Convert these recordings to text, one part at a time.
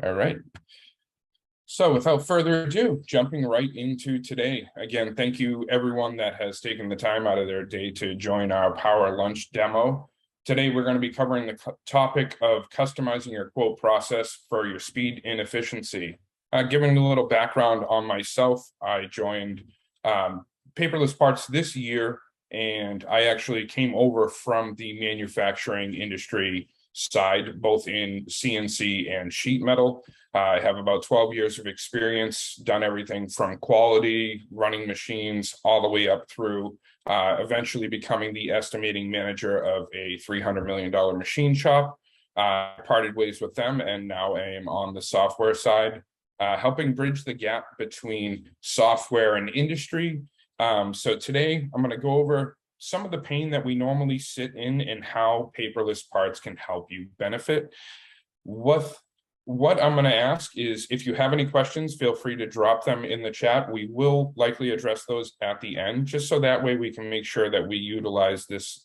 All right. So without further ado, jumping right into today. Again, thank you everyone that has taken the time out of their day to join our Power Lunch demo. Today, we're going to be covering the topic of customizing your quote process for your speed and efficiency. Giving a little background on myself, I joined Paperless Parts this year, and I actually came over from the manufacturing industry side, both in CNC and sheet metal. I have about 12 years of experience, done everything from quality, running machines, all the way up through eventually becoming the estimating manager of a $300 million machine shop. Parted ways with them, and now I am on the software side, helping bridge the gap between software and industry. So today I'm going to go over some of the pain that we normally sit in and how paperless parts can help you benefit. What I'm going to ask is, if you have any questions, feel free to drop them in the chat. We will likely address those at the end, just so that way we can make sure that we utilize this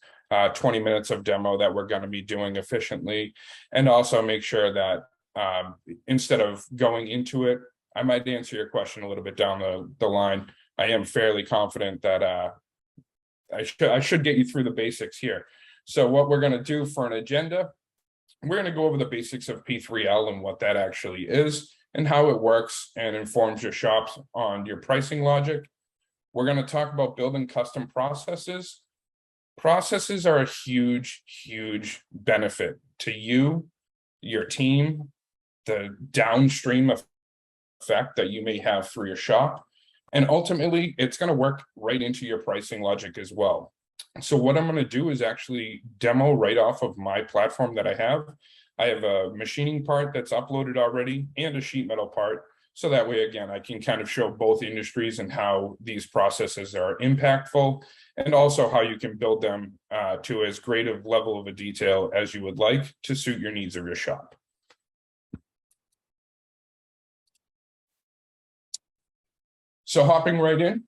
20 minutes of demo that we're going to be doing efficiently, and also make sure that instead of going into it, I might answer your question a little bit down the line. I am fairly confident that I should get you through the basics here. So what we're going to do for an agenda, we're going to go over the basics of P3L and what that actually is and how it works and informs your shops on your pricing logic. We're going to talk about building custom processes. Processes are a huge, huge benefit to you, your team, the downstream effect that you may have through your shop. And ultimately, it's going to work right into your pricing logic as well. So what I'm going to do is actually demo right off of my platform that I have. I have a machining part that's uploaded already and a sheet metal part. So that way, again, I can kind of show both industries and how these processes are impactful, and also how you can build them to as great a level of a detail as you would like to suit your needs of your shop. So hopping right in,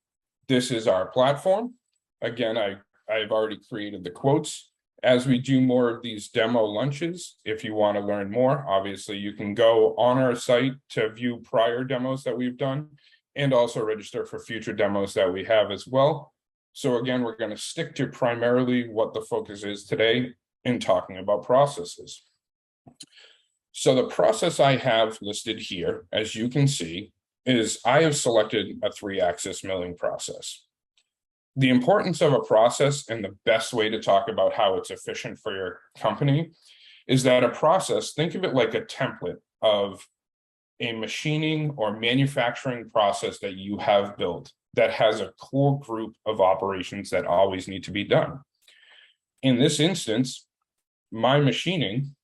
this is our platform. Again, I've already created the quotes. As we do more of these demo lunches, if you want to learn more, obviously you can go on our site to view prior demos that we've done, and also register for future demos that we have as well. So again, we're going to stick to primarily what the focus is today in talking about processes. So the process I have listed here, as you can see, is I have selected a 3-axis milling process. The importance of a process, and the best way to talk about how it's efficient for your company, is that a process, think of it like a template of a machining or manufacturing process that you have built that has a core group of operations that always need to be done. In this instance, my machining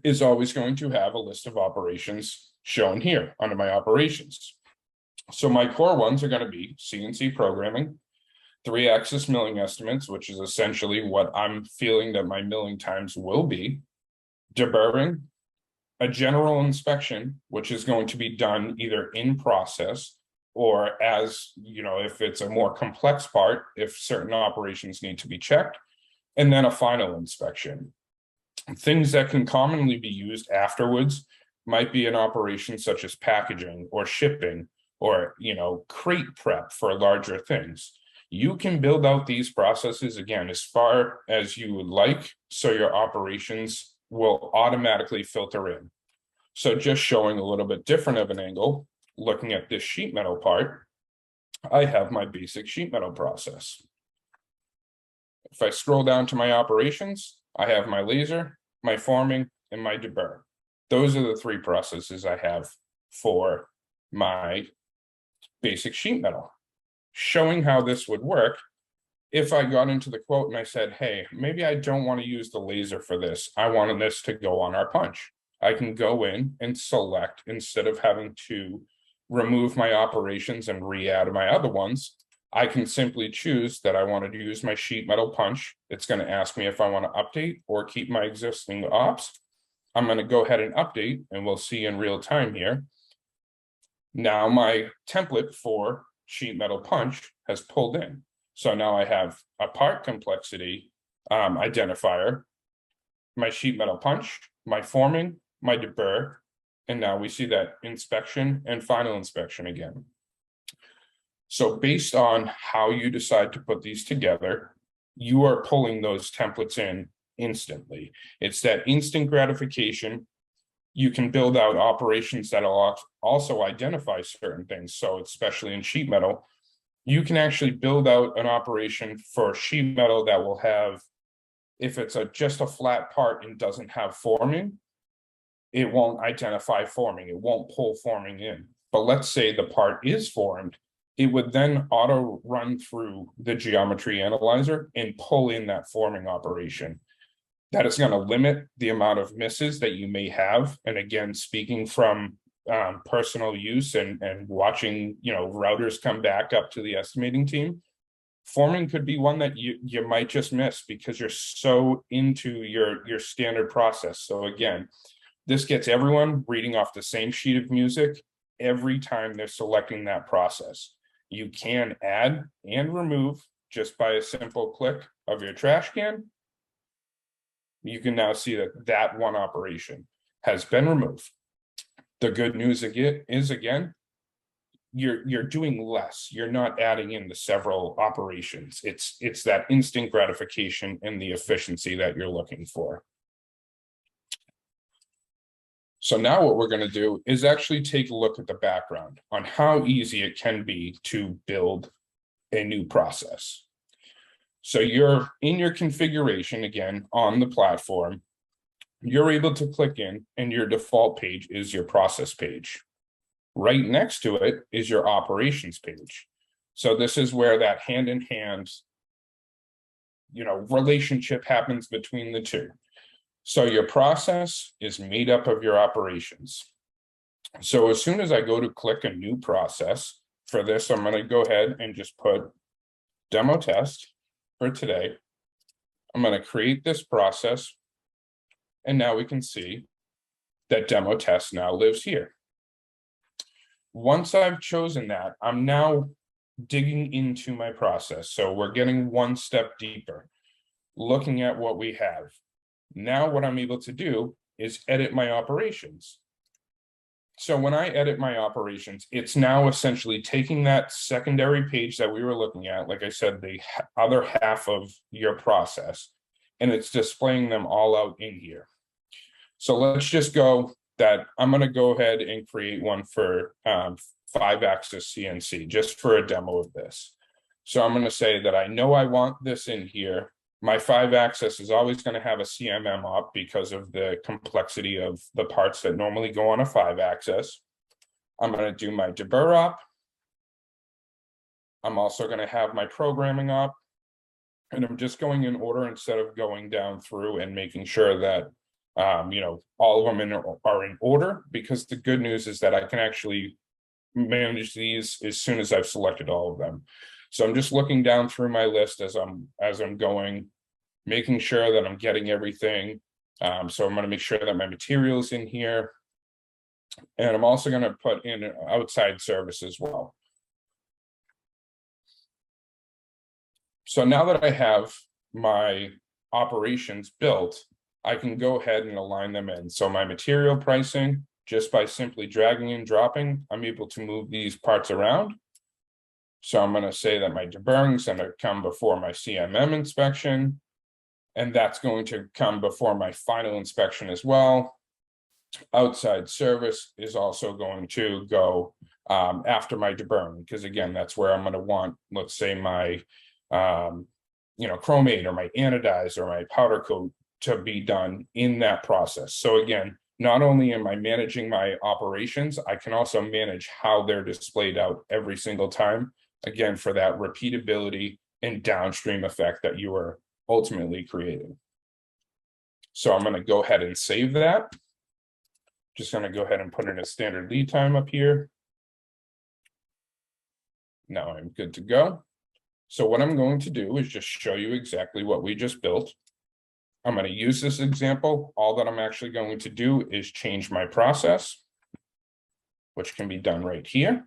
is always going to have a list of operations shown here under my operations. So my core ones are going to be CNC programming, 3-axis milling estimates, which is essentially what I'm feeling that my milling times will be, deburring, a general inspection, which is going to be done either in process or, as you know, if it's a more complex part, if certain operations need to be checked, and then a final inspection. Things that can commonly be used afterwards might be an operation such as packaging or shipping, or, you know, crate prep for larger things. You can build out these processes, again, as far as you would like, so your operations will automatically filter in. So just showing a little bit different of an angle, looking at this sheet metal part, I have my basic sheet metal process. If I scroll down to my operations, I have my laser, my forming, and my deburr. Those are the 3 processes I have for my basic sheet metal. Showing how this would work, if I got into the quote and I said, hey, maybe I don't want to use the laser for this, I wanted this to go on our punch. I can go in and select, instead of having to remove my operations and re-add my other ones, I can simply choose that I want to use my sheet metal punch. It's going to ask me if I want to update or keep my existing ops. I'm going to go ahead and update, and we'll see in real time here. Now my template for sheet metal punch has pulled in. So now I have a part complexity identifier, my sheet metal punch, my forming, my deburr, And now we see that inspection and final inspection again. So based on how you decide to put these together, you are pulling those templates in instantly. It's that instant gratification. You can build out operations that'll also identify certain things. So especially in sheet metal, you can actually build out an operation for sheet metal that will have, if it's just a flat part and doesn't have forming, it won't identify forming, it won't pull forming in. But let's say the part is formed, it would then auto run through the geometry analyzer and pull in that forming operation. That is going to limit the amount of misses that you may have. And again, speaking from personal use and watching, routers come back up to the estimating team, forming could be one that you might just miss because you're so into your standard process. So again, this gets everyone reading off the same sheet of music every time they're selecting that process. You can add and remove just by a simple click of your trash can. You can now see that one operation has been removed. The good news is again, you're doing less. You're not adding in the several operations. It's that instant gratification and the efficiency that you're looking for. So now what we're going to do is actually take a look at the background on how easy it can be to build a new process. So you're in your configuration again on the platform, you're able to click in and your default page is your process page. Right next to it is your operations page. So this is where that hand in hand, relationship happens between the two. So your process is made up of your operations. So as soon as I go to click a new process, for this, I'm going to go ahead and just put demo test for today. I'm going to create this process. And now we can see that demo test now lives here. Once I've chosen that, I'm now digging into my process. So we're getting one step deeper, looking at what we have. Now what I'm able to do is edit my operations. So when I edit my operations, it's now essentially taking that secondary page that we were looking at, like I said, the other half of your process, and it's displaying them all out in here. So let's just go that I'm going to go ahead and create one for 5-axis CNC just for a demo of this. So I'm going to say that I know I want this in here. My 5-axis is always going to have a CMM op because of the complexity of the parts that normally go on a 5-axis. I'm going to do my deburr op. I'm also going to have my programming op. And I'm just going in order instead of going down through and making sure that all of them are in order, because the good news is that I can actually manage these as soon as I've selected all of them. So I'm just looking down through my list as I'm going, making sure that I'm getting everything. So I'm going to make sure that my material's in here. And I'm also going to put in an outside service as well. So now that I have my operations built, I can go ahead and align them in. So my material pricing, just by simply dragging and dropping, I'm able to move these parts around. So I'm going to say that my deburring is going to come before my CMM inspection, and that's going to come before my final inspection as well. Outside service is also going to go after my deburring, because again, that's where I'm going to want, let's say, my chromate or my anodize or my powder coat to be done in that process. So again, not only am I managing my operations, I can also manage how they're displayed out every single time, again, for that repeatability and downstream effect that you are ultimately creating. So I'm going to go ahead and save that. Just going to go ahead and put in a standard lead time up here. Now I'm good to go. So what I'm going to do is just show you exactly what we just built. I'm going to use this example. All that I'm actually going to do is change my process, which can be done right here.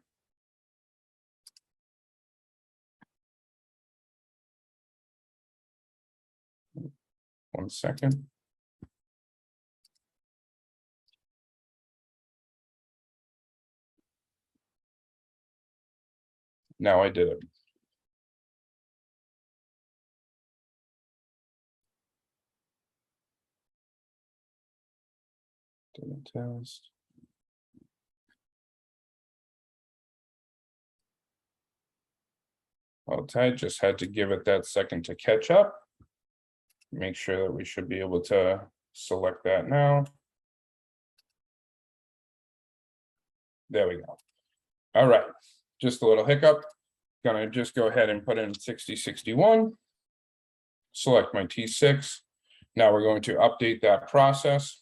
One second. Now I did it. Didn't test. Well, I just had to give it that second to catch up. Make sure that we should be able to select that now. There we go. All right, just a little hiccup. Gonna just go ahead and put in 6061. Select my T6. Now we're going to update that process.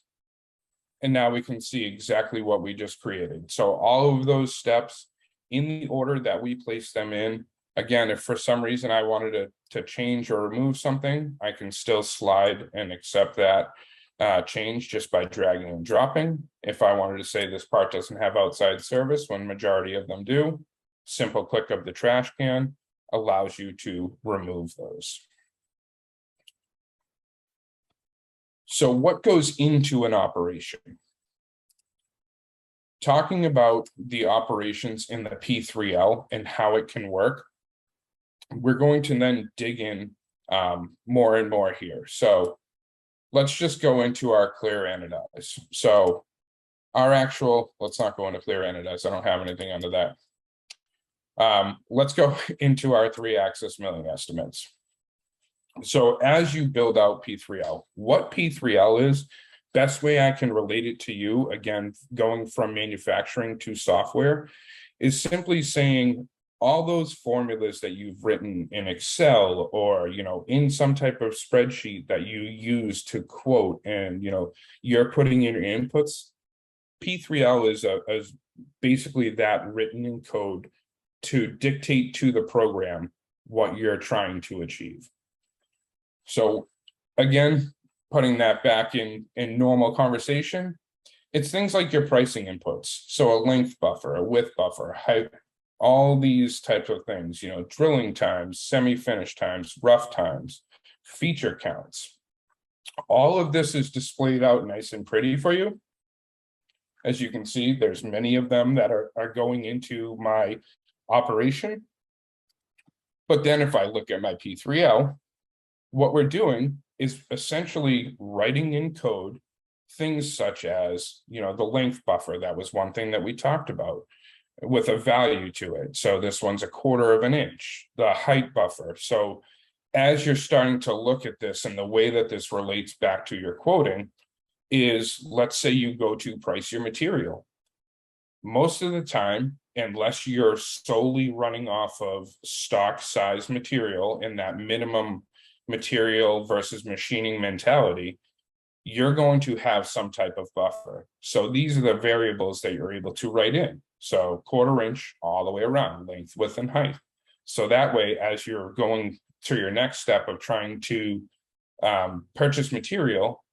And now we can see exactly what we just created. So all of those steps in the order that we placed them in. Again, if for some reason I wanted to change or remove something, I can still slide and accept that change just by dragging and dropping. If I wanted to say this part doesn't have outside service, when majority of them do, simple click of the trash can allows you to remove those. So what goes into an operation? Talking about the operations in the P3L and how it can work, we're going to then dig in more and more here. So let's just go into our clear anodize. So our actual, let's not go into clear anodize. I don't have anything under that. Let's go into our 3-axis milling estimates. So as you build out P3L, what P3L is, best way I can relate it to you, again, going from manufacturing to software, is simply saying all those formulas that you've written in Excel or, in some type of spreadsheet that you use to quote and, you're putting in your inputs. P3L is basically that written in code to dictate to the program what you're trying to achieve. So again, putting that back in normal conversation, it's things like your pricing inputs. So a length buffer, a width buffer, height, all these types of things, drilling times, semi-finish times, rough times, feature counts. All of this is displayed out nice and pretty for you. As you can see, there's many of them that are going into my operation. But then if I look at my P3L, what we're doing is essentially writing in code things such as, the length buffer. That was one thing that we talked about with a value to it. So this one's 1/4 of an inch, the height buffer. So as you're starting to look at this and the way that this relates back to your quoting is, let's say you go to price your material. Most of the time, unless you're solely running off of stock size material in that minimum material versus machining mentality, you're going to have some type of buffer. So these are the variables that you're able to write in. So 1/4 inch all the way around, length, width, and height. So that way, as you're going to your next step of trying to purchase material,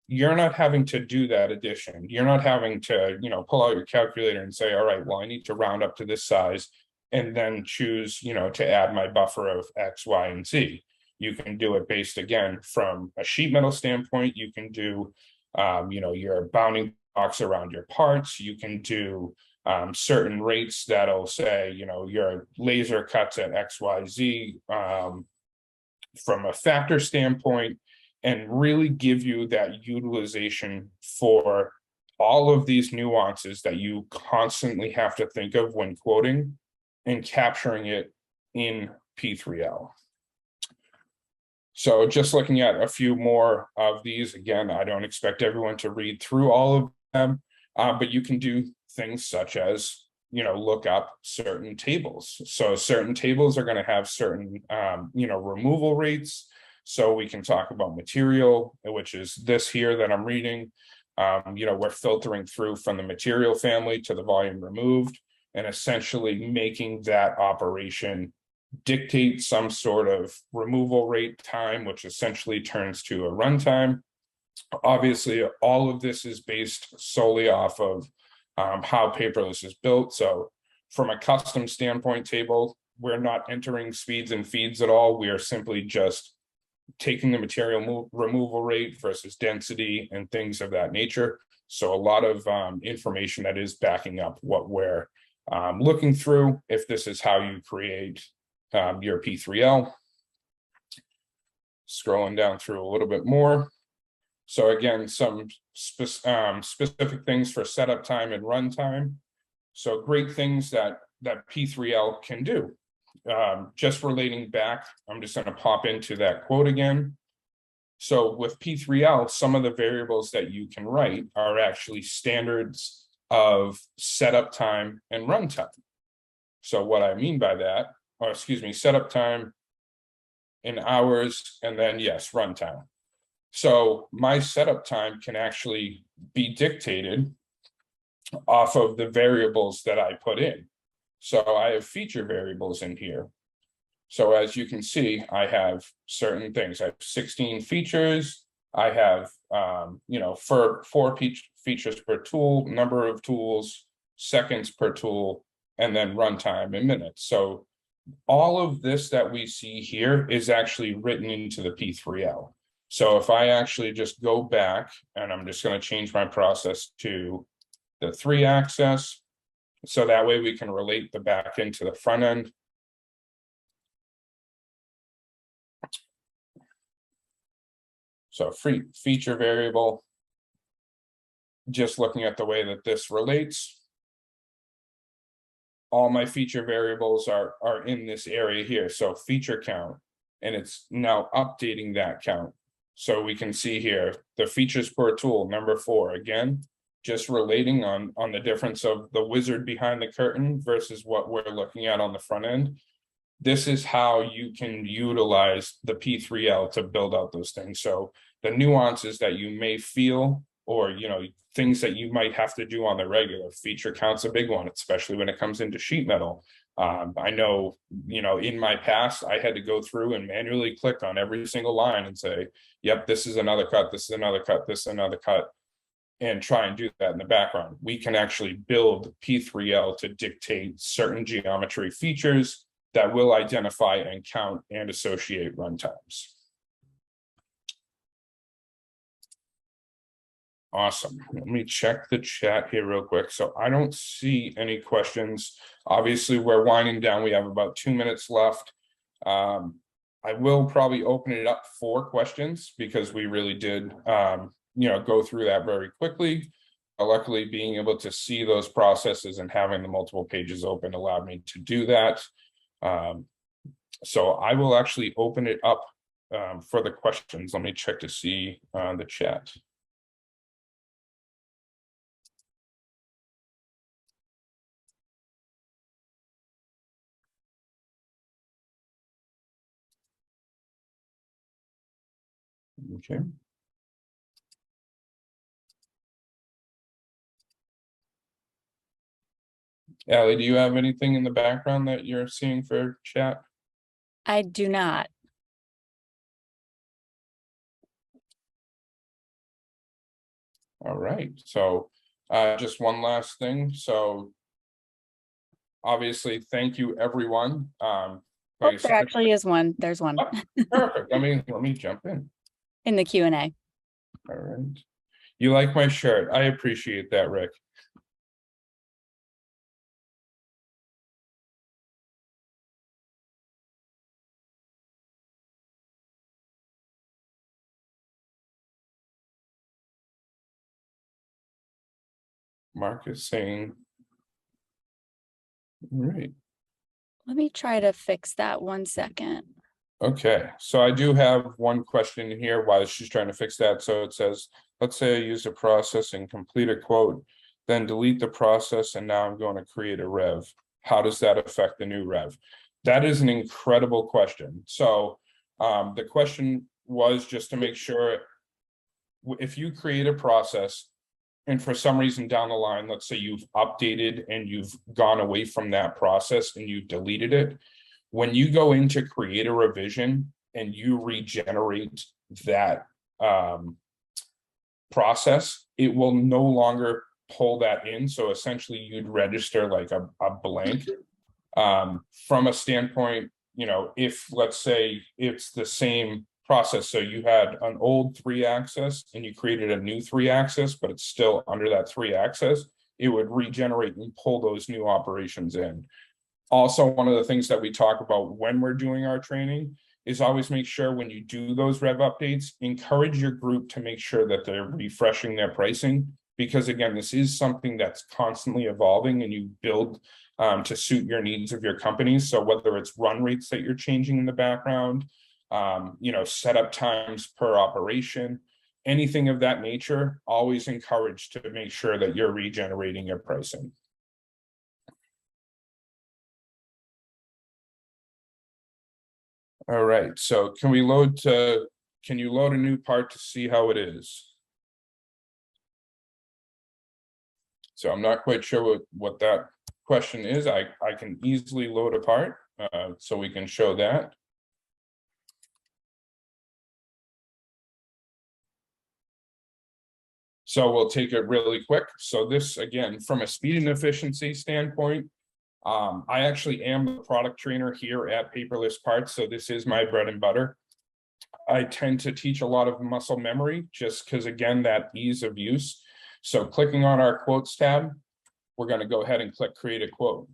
you're not having to do that addition. You're not having to, pull out your calculator and say, all right, well, I need to round up to this size and then choose, to add my buffer of X, Y, and Z. You can do it based, again, from a sheet metal standpoint. You can do, your bounding box around your parts. You can do certain rates that'll say, your laser cuts at X, Y, Z from a factor standpoint, and really give you that utilization for all of these nuances that you constantly have to think of when quoting and capturing it in P3L. So just looking at a few more of these, again, I don't expect everyone to read through all of them, but you can do things such as, look up certain tables. So certain tables are going to have certain, removal rates. So we can talk about material, which is this here that I'm reading. We're filtering through from the material family to the volume removed and essentially making that operation dictate some sort of removal rate time, which essentially turns to a runtime. Obviously, all of this is based solely off of how paperless is built. So from a custom standpoint table, we're not entering speeds and feeds at all. We are simply just taking the material removal rate versus density and things of that nature. So a lot of information that is backing up what we're looking through if this is how you create your P3L. Scrolling down through a little bit more. So again, some specific things for setup time and runtime. So great things that P3L can do. Just relating back, I'm just going to pop into that quote again. So with P3L, some of the variables that you can write are actually standards of setup time and runtime. So what I mean by that, or excuse me, setup time in hours, and then yes, runtime. So my setup time can actually be dictated off of the variables that I put in. So I have feature variables in here. So as you can see, I have certain things. I have 16 features. I have, for 4 features per tool, number of tools, seconds per tool, and then runtime in minutes. So all of this that we see here is actually written into the P3L. So if I actually just go back, and I'm just going to change my process to the 3-axis, so that way we can relate the back end to the front end. So feature variable, just looking at the way that this relates, all my feature variables are in this area here. So feature count, and it's now updating that count. So we can see here the features per tool, number 4, again, just relating on the difference of the wizard behind the curtain versus what we're looking at on the front end. This is how you can utilize the P3L to build out those things. So the nuances that you may feel, or things that you might have to do on the regular, feature count's a big one, especially when it comes into sheet metal. I know, in my past, I had to go through and manually click on every single line and say, yep, this is another cut, this is another cut, this is another cut, and try and do that in the background. We can actually build P3L to dictate certain geometry features that will identify and count and associate runtimes. Awesome. Let me check the chat here real quick. So I don't see any questions. Obviously, we're winding down. We have about 2 minutes left. I will probably open it up for questions because we really did, go through that very quickly. Luckily, being able to see those processes and having the multiple pages open allowed me to do that. So I will actually open it up for the questions. Let me check to see the chat. Okay. Allie, do you have anything in the background that you're seeing for chat? I do not. All right. So just one last thing. So obviously, thank you, everyone. There actually is one. There's one. Oh, perfect. Let me jump in the Q&A. All right. You like my shirt? I appreciate that, Rick. Mark is saying, all right. Let me try to fix that 1 second. Okay, so I do have one question here while she's trying to fix that. So it says, let's say I use a process and complete a quote, then delete the process, and now I'm going to create a rev. How does that affect the new rev? That is an incredible question. So the question was just to make sure if you create a process and for some reason down the line, let's say you've updated and you've gone away from that process and you've deleted it, when you go in to create a revision and you regenerate that process, it will no longer pull that in. So essentially you'd register like a blank. From a standpoint, if let's say it's the same process, so you had an old 3-axis and you created a new 3-axis, but it's still under that 3-axis, it would regenerate and pull those new operations in. Also, one of the things that we talk about when we're doing our training is always make sure when you do those rev updates, encourage your group to make sure that they're refreshing their pricing. Because again, this is something that's constantly evolving and you build to suit your needs of your companies. So whether it's run rates that you're changing in the background, setup times per operation, anything of that nature, always encourage to make sure that you're regenerating your pricing. All right, so can you load a new part to see how it is? So I'm not quite sure what that question is. I can easily load a part, so we can show that. So we'll take it really quick. So this, again, from a speed and efficiency standpoint, I actually am the product trainer here at Paperless Parts, so this is my bread and butter. I tend to teach a lot of muscle memory just because, again, that ease of use. So clicking on our quotes tab, we're going to go ahead and click create a quote.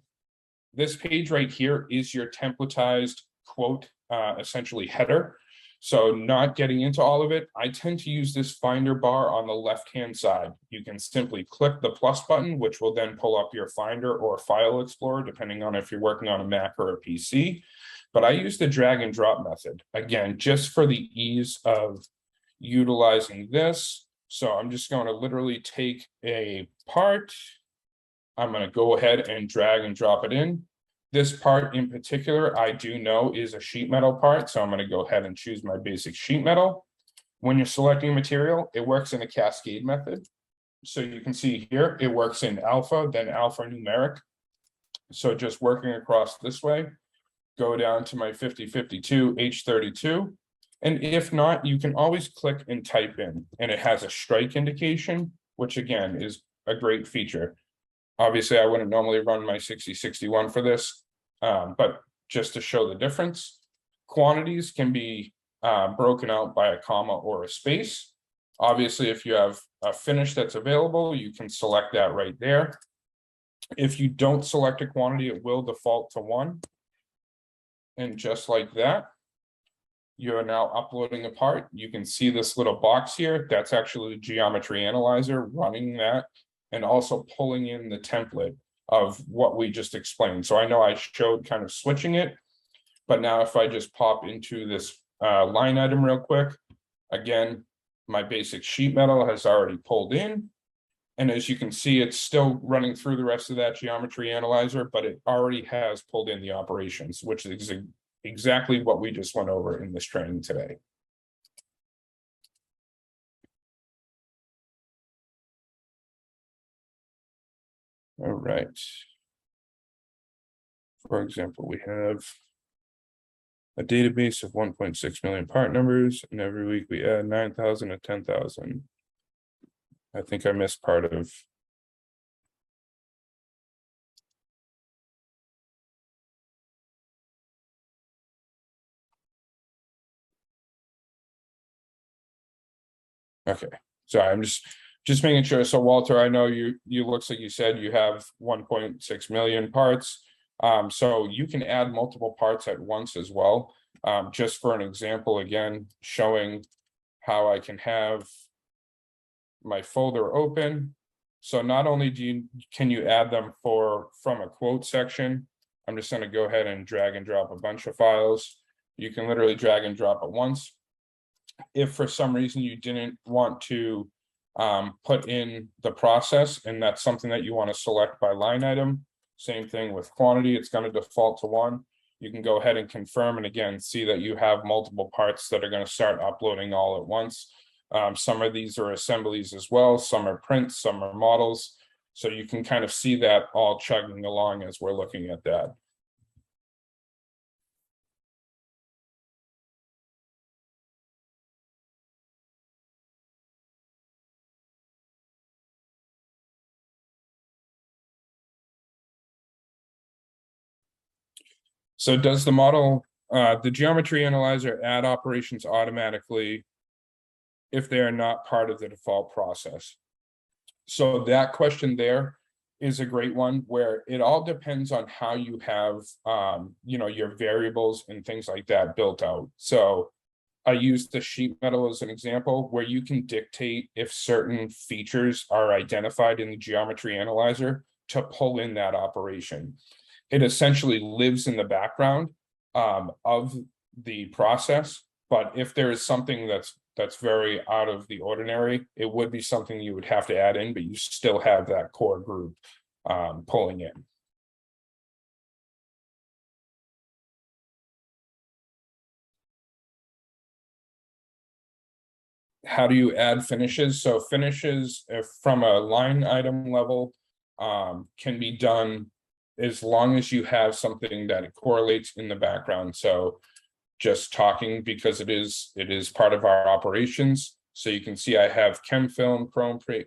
This page right here is your templatized quote, essentially header. So not getting into all of it, I tend to use this finder bar on the left-hand side. You can simply click the plus button, which will then pull up your Finder or File Explorer, depending on if you're working on a Mac or a PC. But I use the drag and drop method, again, just for the ease of utilizing this. So I'm just going to literally take a part. I'm going to go ahead and drag and drop it in. This part in particular, I do know is a sheet metal part, so I'm going to go ahead and choose my basic sheet metal. When you're selecting material, it works in a cascade method. So you can see here, it works in alpha, then alphanumeric. So just working across this way, go down to my 5052 H32. And if not, you can always click and type in, and it has a strike indication, which again is a great feature. Obviously, I wouldn't normally run my 6061 for this, but just to show the difference, quantities can be broken out by a comma or a space. Obviously, if you have a finish that's available, you can select that right there. If you don't select a quantity, it will default to 1. And just like that, you're now uploading a part. You can see this little box here. That's actually the geometry analyzer running that, and also pulling in the template of what we just explained. So I know I showed kind of switching it, but now if I just pop into this line item real quick, again, my basic sheet metal has already pulled in. And as you can see, it's still running through the rest of that geometry analyzer, but it already has pulled in the operations, which is exactly what we just went over in this training today. All right. For example, we have a database of 1.6 million part numbers, and every week we add 9,000 to 10,000. I think I missed part of. Okay, so I'm just making sure. So Walter, I know you looks like you said you have 1.6 million parts. So you can add multiple parts at once as well. Just for an example, again, showing how I can have my folder open. So not only can you add them from a quote section, I'm just going to go ahead and drag and drop a bunch of files. You can literally drag and drop it once. If for some reason you didn't want to put in the process, and that's something that you want to select by line item, same thing with quantity, it's going to default to 1. You can go ahead and confirm, and again, see that you have multiple parts that are going to start uploading all at once. Some of these are assemblies as well, some are prints, some are models. So you can kind of see that all chugging along as we're looking at that. So does the geometry analyzer add operations automatically if they are not part of the default process? So that question there is a great one where it all depends on how you have, your variables and things like that built out. So I use the sheet metal as an example where you can dictate if certain features are identified in the geometry analyzer to pull in that operation. It essentially lives in the background of the process, but if there is something that's very out of the ordinary, it would be something you would have to add in, but you still have that core group pulling in. How do you add finishes? So finishes from a line item level can be done as long as you have something that correlates in the background. So just talking, because it is part of our operations. So you can see I have chem film, chrome plate,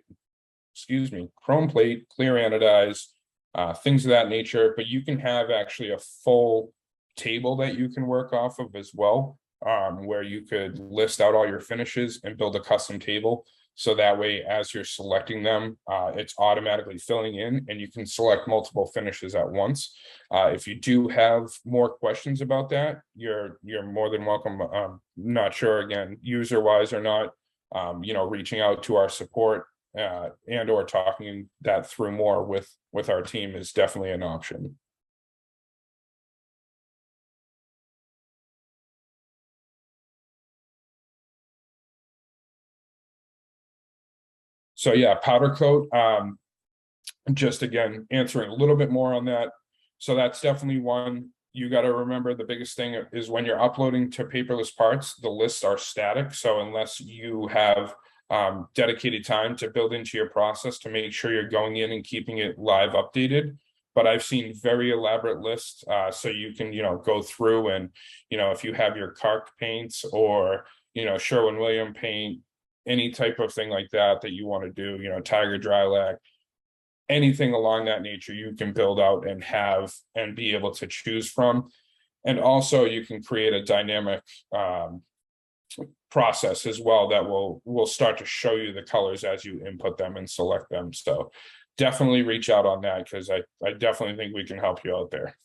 clear anodize, things of that nature, but you can have actually a full table that you can work off of as well, where you could list out all your finishes and build a custom table. So that way, as you're selecting them, it's automatically filling in and you can select multiple finishes at once. If you do have more questions about that, you're more than welcome. Not sure, again, user wise or not, reaching out to our support and or talking that through more with our team is definitely an option. So yeah, powder coat, just again, answering a little bit more on that. So that's definitely one. You got to remember the biggest thing is when you're uploading to paperless parts, the lists are static. So unless you have dedicated time to build into your process to make sure you're going in and keeping it live updated. But I've seen very elaborate lists, so you can, go through and, if you have your Kark paints or, Sherwin-Williams paint, any type of thing like that you want to do, Tiger Dry Lac, anything along that nature, you can build out and have and be able to choose from. And also you can create a dynamic process as well that will start to show you the colors as you input them and select them. So definitely reach out on that, because I definitely think we can help you out there.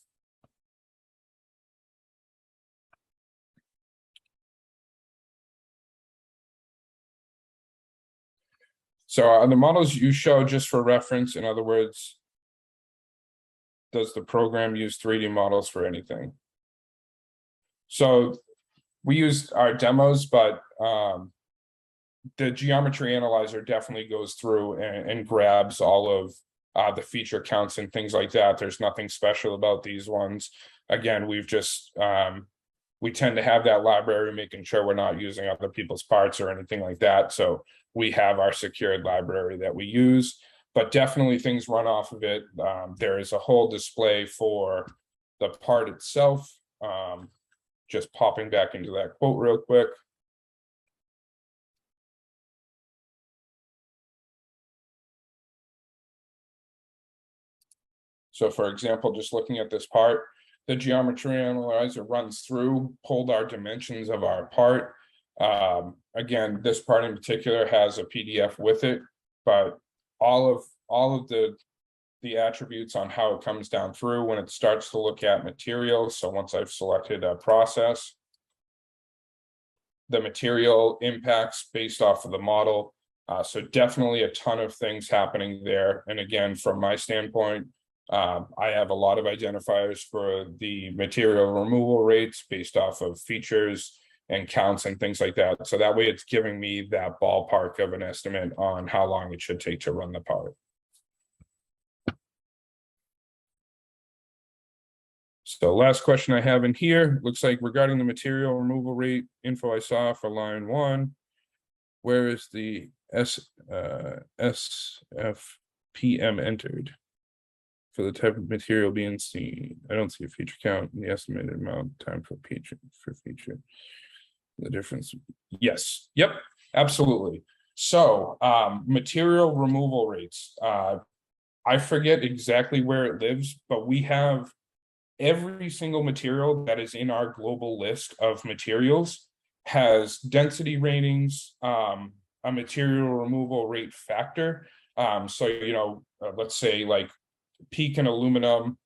So on the models you show, just for reference, in other words, does the program use 3D models for anything? So we used our demos, but the geometry analyzer definitely goes through and grabs all of the feature counts and things like that. There's nothing special about these ones. Again, we've just we tend to have that library, making sure we're not using other people's parts or anything like that. So we have our secured library that we use, but definitely things run off of it. There is a whole display for the part itself. Just popping back into that quote real quick. So for example, just looking at this part, the geometry analyzer runs through, pulled our dimensions of our part. Again, this part in particular has a PDF with it, but all of the attributes on how it comes down through when it starts to look at materials. So once I've selected a process, the material impacts based off of the model. So definitely a ton of things happening there. And again, from my standpoint, I have a lot of identifiers for the material removal rates based off of features and counts and things like that. So that way it's giving me that ballpark of an estimate on how long it should take to run the part. So last question I have in here, looks like regarding the material removal rate info I saw for line 1, where is the SFPM entered for the type of material being seen? I don't see a feature count in the estimated amount of time for feature. The difference. Yes. Yep. Absolutely. So material removal rates. I forget exactly where it lives, but we have every single material that is in our global list of materials has density ratings, a material removal rate factor, So, let's say like PEEK and aluminum,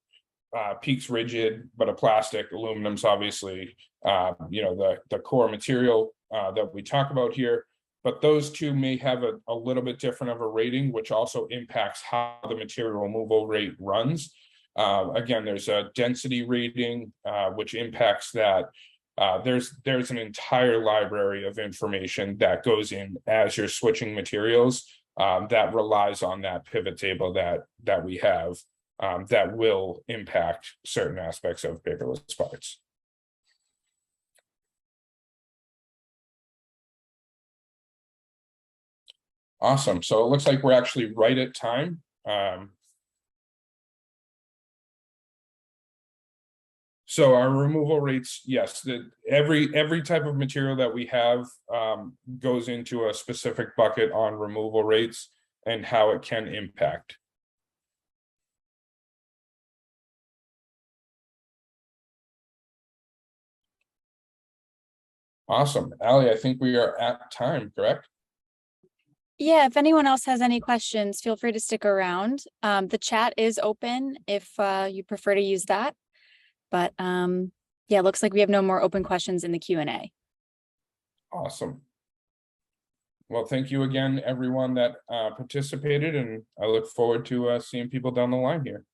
PEEK's rigid, but a plastic, aluminum's obviously, the core material that we talk about here. But those two may have a little bit different of a rating, which also impacts how the material removal rate runs. Again, there's a density rating, which impacts that. There's an entire library of information that goes in as you're switching materials, that relies on that pivot table that we have, that will impact certain aspects of paperless parts. Awesome. So it looks like we're actually right at time. So our removal rates, yes, every type of material that we have goes into a specific bucket on removal rates and how it can impact. Awesome. Allie, I think we are at time, correct? Yeah, if anyone else has any questions, feel free to stick around. The chat is open if you prefer to use that. But yeah, it looks like we have no more open questions in the Q&A. Awesome. Well, thank you again, everyone that participated, and I look forward to seeing people down the line here.